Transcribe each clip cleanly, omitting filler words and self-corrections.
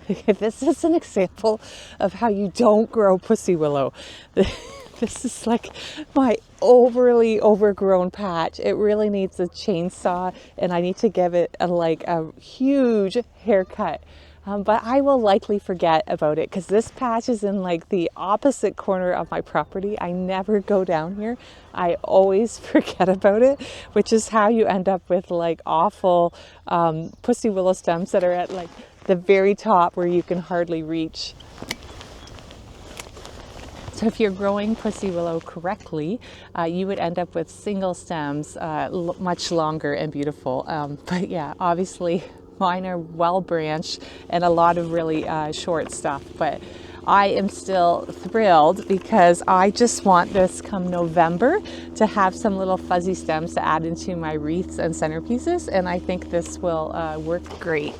This is an example of how you don't grow pussy willow. This is like my overly overgrown patch. It really needs a chainsaw, and I need to give it a huge haircut. But I will likely forget about it because this patch is in like the opposite corner of my property. I never go down here. I always forget about it, which is how you end up with like awful pussy willow stems that are at like the very top where you can hardly reach. So if you're growing pussy willow correctly, you would end up with single stems, much longer and beautiful. But yeah, obviously mine are well branched and a lot of really short stuff. But I am still thrilled because I just want this come November to have some little fuzzy stems to add into my wreaths and centerpieces. And I think this will work great.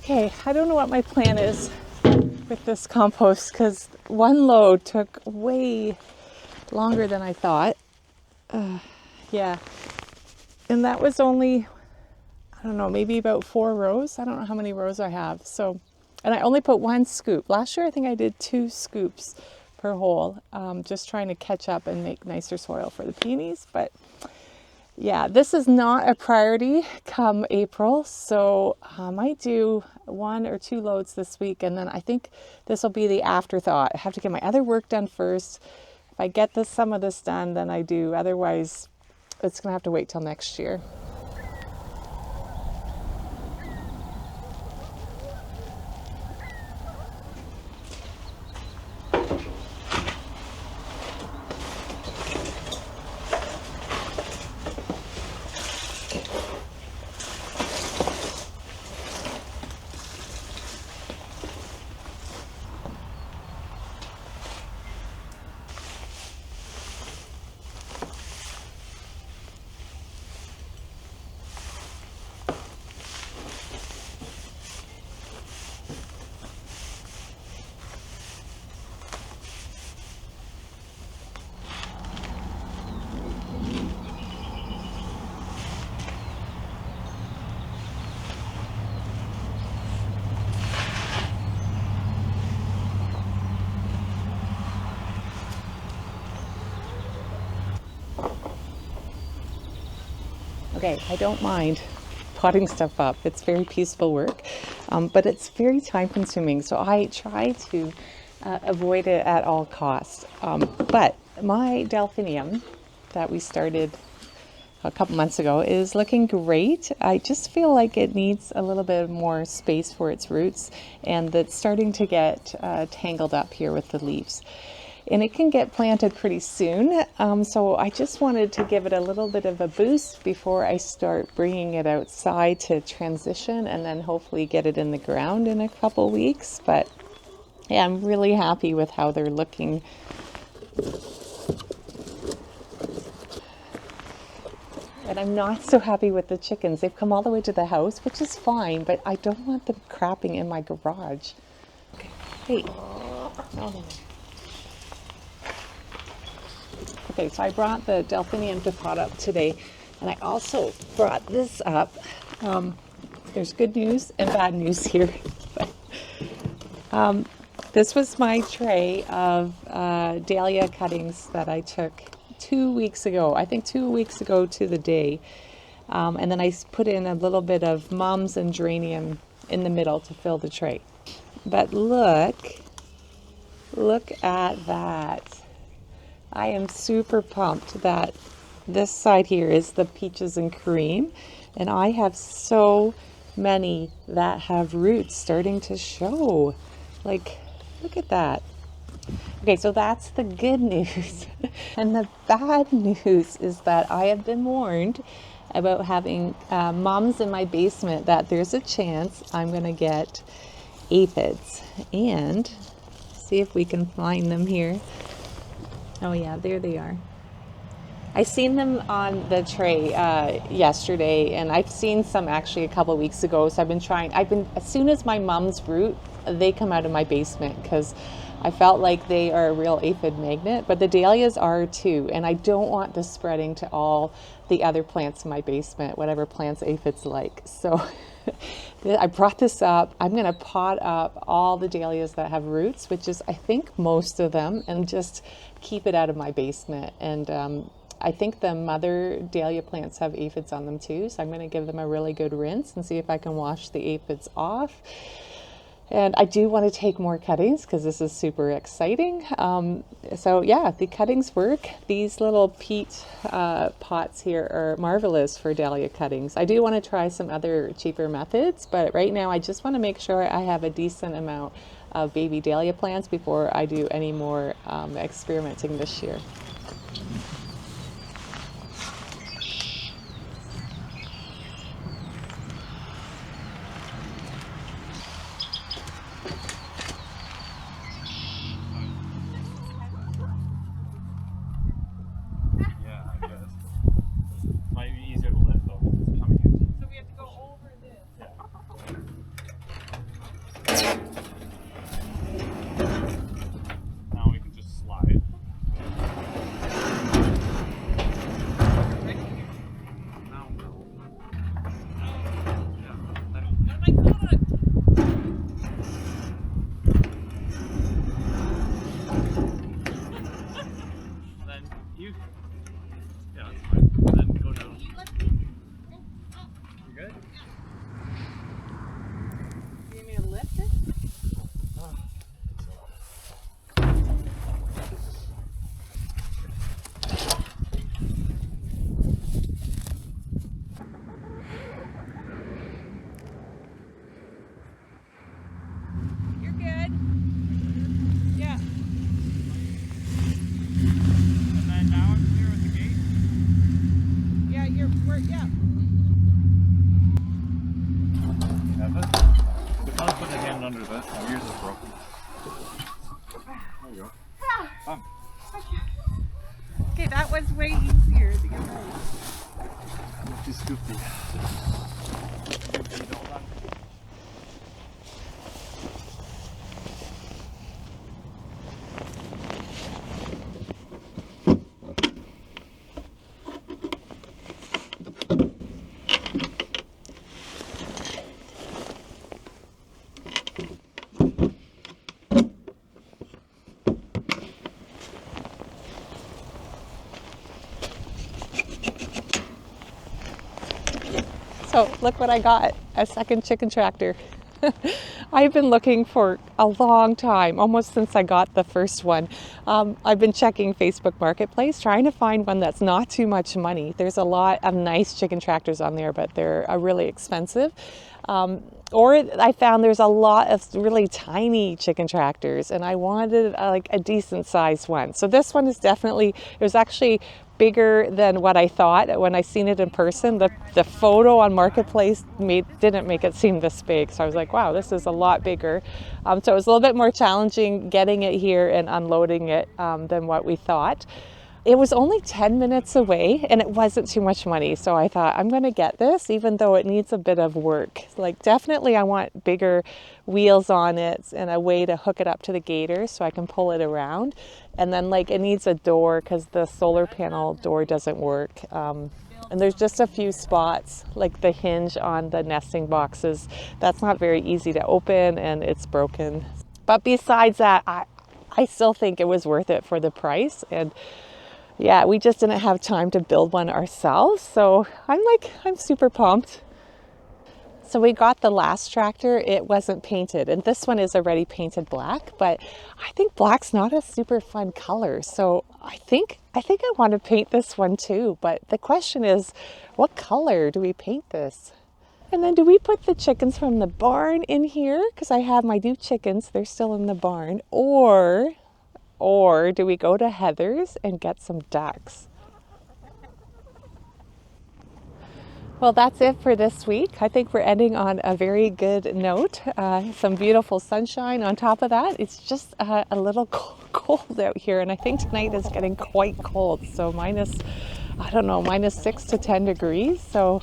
Okay, I don't know what my plan is with this compost because one load took way longer than I thought. Yeah, and that was only, I don't know, maybe about 4 rows. I don't know how many rows I have. So, and I only put 1 scoop. Last year I think I did 2 scoops per hole, just trying to catch up and make nicer soil for the peonies. But yeah, this is not a priority come April, so I might do 1 or 2 loads this week, and then I think this will be the afterthought. I have to get my other work done first. If I get some of this done, then I do. Otherwise, it's going to have to wait till next year. Okay, I don't mind potting stuff up. It's very peaceful work, but it's very time consuming. So I try to avoid it at all costs. But my delphinium that we started a couple months ago is looking great. I just feel like it needs a little bit more space for its roots, and that's starting to get tangled up here with the leaves. And it can get planted pretty soon. So I just wanted to give it a little bit of a boost before I start bringing it outside to transition and then hopefully get it in the ground in a couple weeks. But yeah, I'm really happy with how they're looking. And I'm not so happy with the chickens. They've come all the way to the house, which is fine, but I don't want them crapping in my garage. Okay. Hey. Oh. Okay, so I brought the delphinium to pot up today, and I also brought this up. There's good news and bad news here. This was my tray of dahlia cuttings that I took 2 weeks ago. I think 2 weeks ago to the day. And then I put in a little bit of mums and geranium in the middle to fill the tray. But look at that. I am super pumped that this side here is the peaches and cream. And I have so many that have roots starting to show. Like, look at that. Okay, so that's the good news. And the bad news is that I have been warned about having mums in my basement that there's a chance I'm going to get aphids. And see if we can find them here. Oh yeah, there they are. I seen them on the tray yesterday, and I've seen some actually a couple of weeks ago. So as soon as my mums root, they come out of my basement because I felt like they are a real aphid magnet, but the dahlias are too. And I don't want this spreading to all the other plants in my basement, whatever plants aphids like. So I brought this up. I'm going to pot up all the dahlias that have roots, which is, I think, most of them, and just keep it out of my basement. And I think the mother dahlia plants have aphids on them too, so I'm going to give them a really good rinse and see if I can wash the aphids off. And I do want to take more cuttings because this is super exciting. So yeah, the cuttings work. These little peat pots here are marvelous for dahlia cuttings. I do want to try some other cheaper methods, but right now I just want to make sure I have a decent amount of baby dahlia plants before I do any more experimenting this year. Under this, yours is broken. There you go. Okay, that was way easier to get right. Too scoopy. So look what I got, a second chicken tractor. I've been looking for a long time, almost since I got the first one. I've been checking Facebook Marketplace, trying to find one that's not too much money. There's a lot of nice chicken tractors on there, but they're really expensive. Or I found there's a lot of really tiny chicken tractors, and I wanted like a decent sized one. So this one is definitely, it was actually bigger than what I thought when I seen it in person. The photo on Marketplace didn't make it seem this big. So I was like, wow, this is a lot bigger. So it was a little bit more challenging getting it here and unloading it than what we thought. it was only 10 minutes away and it wasn't too much money. So I thought I'm going to get this even though it needs a bit of work. Like definitely I want bigger wheels on it and a way to hook it up to the gator so I can pull it around. And then like it needs a door because the solar panel door doesn't work. And there's just a few spots like the hinge on the nesting boxes. That's not very easy to open and it's broken. But besides that, I still think it was worth it for the price. And yeah, we just didn't have time to build one ourselves. So I'm super pumped. So we got the last tractor, it wasn't painted, and this one is already painted black, but I think black's not a super fun color. So I think I want to paint this one too, but the question is, what color do we paint this? And then do we put the chickens from the barn in here? Because I have my new chickens, they're still in the barn. Or do we go to Heather's and get some ducks? Well, that's it for this week. I think we're ending on a very good note. Some beautiful sunshine on top of that. It's just a little cold out here, and I think tonight is getting quite cold. So minus 6 to 10 degrees. So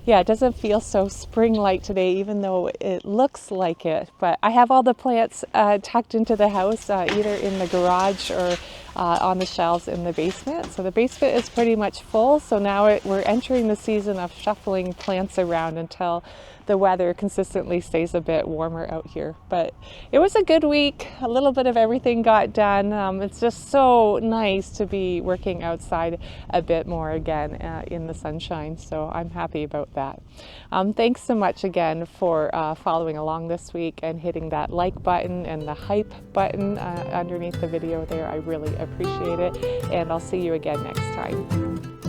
yeah, it doesn't feel so spring-like today, even though it looks like it. But I have all the plants tucked into the house, either in the garage or on the shelves in the basement. So the basement is pretty much full. So now we're entering the season of shuffling plants around until the weather consistently stays a bit warmer out here. But it was a good week. A little bit of everything got done. It's just so nice to be working outside a bit more again in the sunshine. So I'm happy about that. Thanks so much again for following along this week and hitting that like button and the hype button underneath the video there. I really appreciate it. And I'll see you again next time.